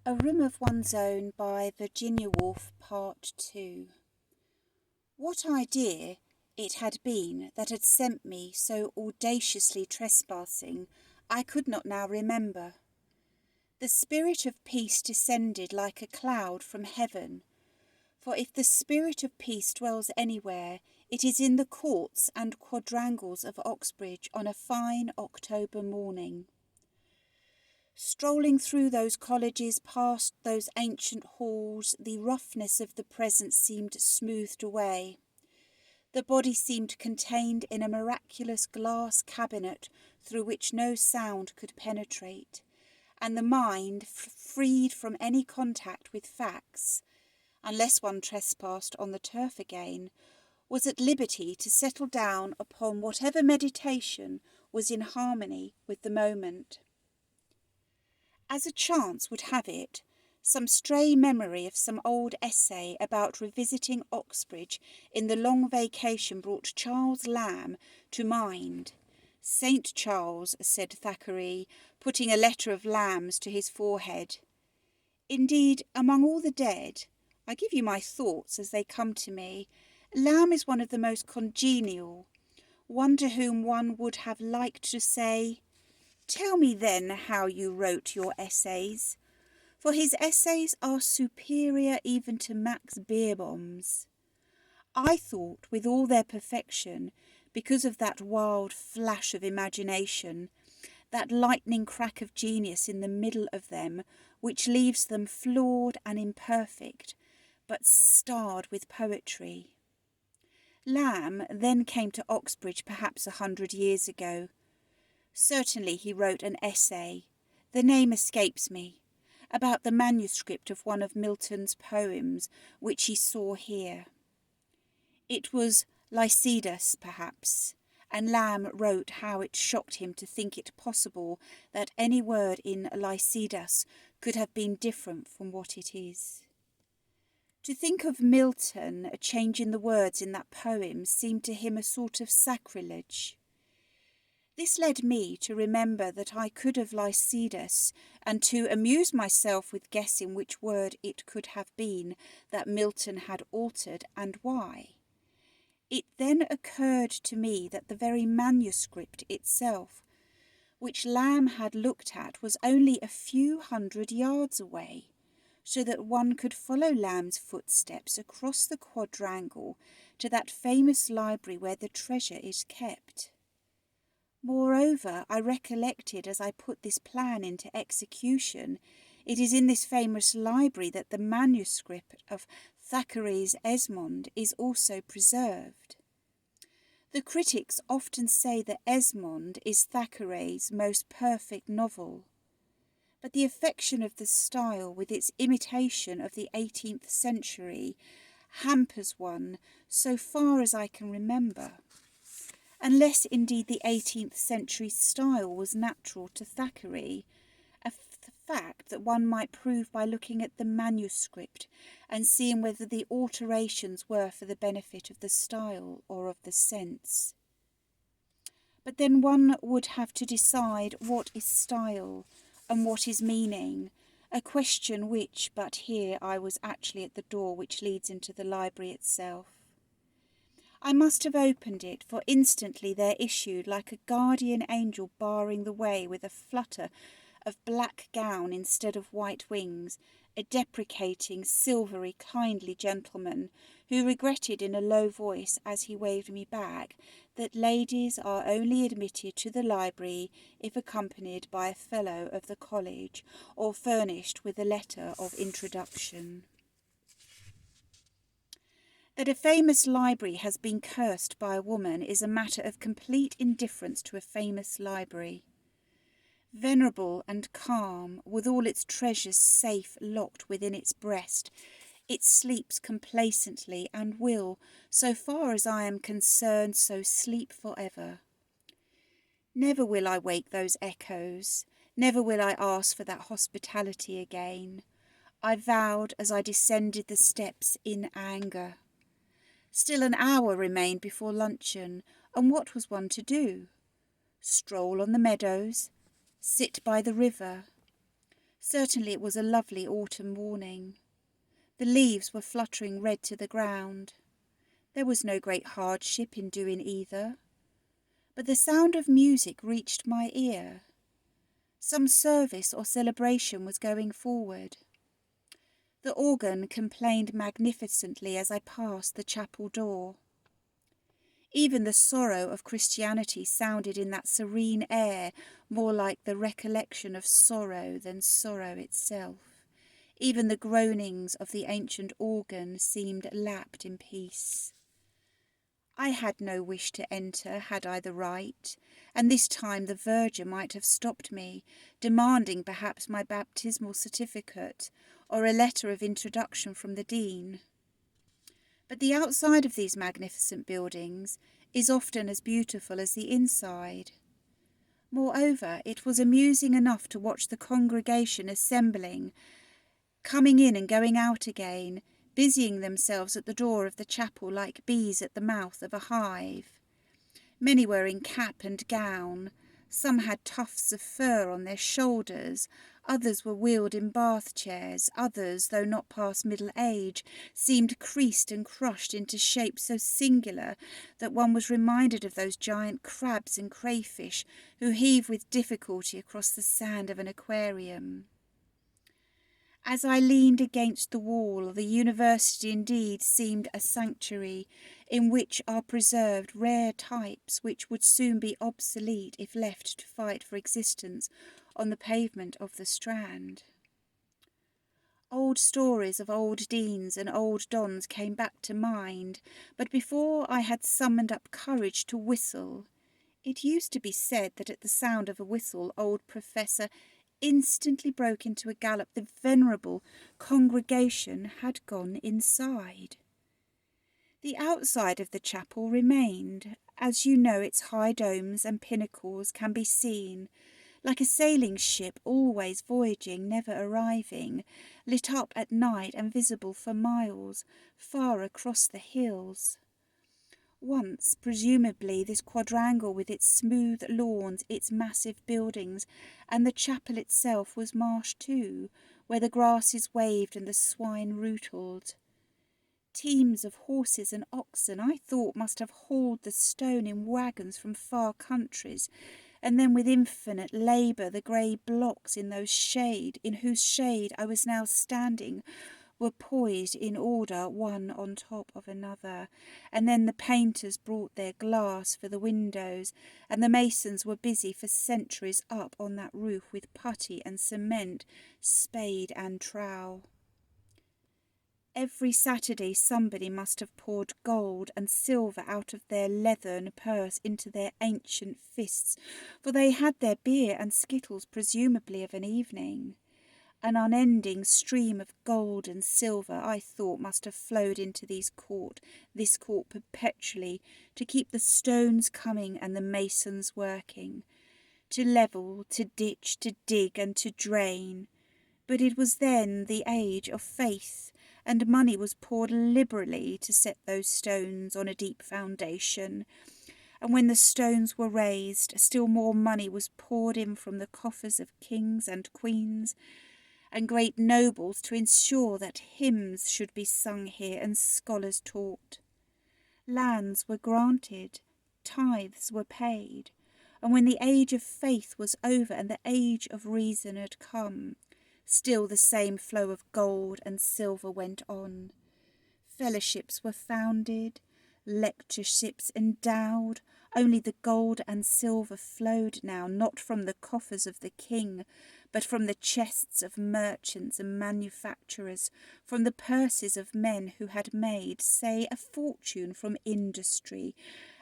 A Room of One's Own by Virginia Woolf, Part 2. What idea it had been that had sent me so audaciously trespassing, I could not now remember. The spirit of peace descended like a cloud from heaven, for if the spirit of peace dwells anywhere, it is in the courts and quadrangles of Oxbridge on a fine October morning. Strolling through those colleges, past those ancient halls, the roughness of the present seemed smoothed away. The body seemed contained in a miraculous glass cabinet through which no sound could penetrate, and the mind, freed from any contact with facts, unless one trespassed on the turf again, was at liberty to settle down upon whatever meditation was in harmony with the moment. As a chance would have it, some stray memory of some old essay about revisiting Oxbridge in the long vacation brought Charles Lamb to mind. St. Charles, said Thackeray, putting a letter of Lamb's to his forehead. Indeed, among all the dead, I give you my thoughts as they come to me, Lamb is one of the most congenial, one to whom one would have liked to say, "Tell me then how you wrote your essays," for his essays are superior even to Max Beerbohm's. I thought, with all their perfection, because of that wild flash of imagination, that lightning crack of genius in the middle of them, which leaves them flawed and imperfect, but starred with poetry. Lamb then came to Oxbridge perhaps 100 years ago. Certainly he wrote an essay, the name escapes me, about the manuscript of one of Milton's poems, which he saw here. It was Lycidas, perhaps, and Lamb wrote how it shocked him to think it possible that any word in Lycidas could have been different from what it is. To think of Milton changing the words in that poem seemed to him a sort of sacrilege. This led me to remember that I could have Lycidas, and to amuse myself with guessing which word it could have been that Milton had altered and why. It then occurred to me that the very manuscript itself, which Lamb had looked at, was only a few 100 yards away, so that one could follow Lamb's footsteps across the quadrangle to that famous library where the treasure is kept. Moreover, I recollected as I put this plan into execution, it is in this famous library that the manuscript of Thackeray's Esmond is also preserved. The critics often say that Esmond is Thackeray's most perfect novel, but the affection of the style with its imitation of the 18th century hampers one so far as I can remember. Unless indeed the 18th century style was natural to Thackeray, a fact that one might prove by looking at the manuscript and seeing whether the alterations were for the benefit of the style or of the sense. But then one would have to decide what is style and what is meaning, a question which, but here I was actually at the door which leads into the library itself. I must have opened it, for instantly there issued, like a guardian angel barring the way with a flutter of black gown instead of white wings, a deprecating, silvery, kindly gentleman, who regretted in a low voice as he waved me back that ladies are only admitted to the library if accompanied by a fellow of the college or furnished with a letter of introduction. That a famous library has been cursed by a woman is a matter of complete indifference to a famous library. Venerable and calm, with all its treasures safe locked within its breast, it sleeps complacently and will, so far as I am concerned, so sleep forever. Never will I wake those echoes, never will I ask for that hospitality again. I vowed as I descended the steps in anger. Still an hour remained before luncheon, and what was one to do? Stroll on the meadows, sit by the river, Certainly it was a lovely autumn morning. The leaves were fluttering red to the ground. There was no great hardship in doing either. But the sound of music reached my ear. Some service or celebration was going forward. The organ complained magnificently as I passed the chapel door. Even the sorrow of Christianity sounded in that serene air more like the recollection of sorrow than sorrow itself. Even the groanings of the ancient organ seemed lapped in peace. I had no wish to enter, had I the right, and this time the verger might have stopped me, demanding perhaps my baptismal certificate or a letter of introduction from the dean. But the outside of these magnificent buildings is often as beautiful as the inside. Moreover, it was amusing enough to watch the congregation assembling, coming in and going out again, busying themselves at the door of the chapel like bees at the mouth of a hive. Many were in cap and gown. Some had tufts of fur on their shoulders, others were wheeled in bath chairs, others, though not past middle age, seemed creased and crushed into shapes so singular that one was reminded of those giant crabs and crayfish who heave with difficulty across the sand of an aquarium. As I leaned against the wall, the university indeed seemed a sanctuary in which are preserved rare types which would soon be obsolete if left to fight for existence on the pavement of the Strand. Old stories of old deans and old dons came back to mind, but before I had summoned up courage to whistle, it used to be said that at the sound of a whistle old Professor instantly broke into a gallop. The venerable congregation had gone inside. The outside of the chapel remained. As you know, its high domes and pinnacles can be seen, like a sailing ship always voyaging, never arriving, lit up at night and visible for miles, far across the hills. Once, presumably, this quadrangle with its smooth lawns, its massive buildings, and the chapel itself was marsh too, where the grasses waved and the swine rootled. Teams of horses and oxen, I thought, must have hauled the stone in wagons from far countries, and then with infinite labour the grey blocks in whose shade I was now standing were poised in order one on top of another, and then the painters brought their glass for the windows, and the masons were busy for centuries up on that roof with putty and cement, spade and trowel. Every Saturday somebody must have poured gold and silver out of their leathern purse into their ancient fists, for they had their beer and skittles presumably of an evening. An unending stream of gold and silver, I thought, must have flowed into this court perpetually, to keep the stones coming and the masons working, to level, to ditch, to dig, and to drain. But it was then the age of faith, and money was poured liberally to set those stones on a deep foundation. And when the stones were raised, still more money was poured in from the coffers of kings and queens and great nobles to ensure that hymns should be sung here and scholars taught. Lands were granted, tithes were paid, and when the age of faith was over and the age of reason had come, still the same flow of gold and silver went on. Fellowships were founded, lectureships endowed, only the gold and silver flowed now, not from the coffers of the king, but from the chests of merchants and manufacturers, from the purses of men who had made, say, a fortune from industry,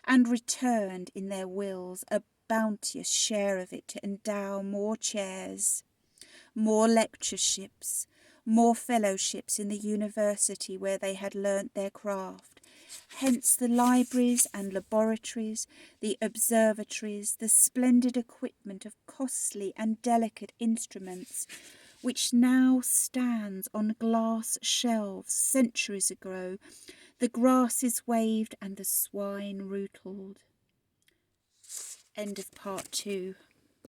and returned in their wills a bounteous share of it to endow more chairs, more lectureships, more fellowships in the university where they had learnt their craft. Hence the libraries and laboratories, the observatories, the splendid equipment of costly and delicate instruments, which now stands on glass shelves. Centuries ago, the grasses waved and the swine rootled. End of part 2.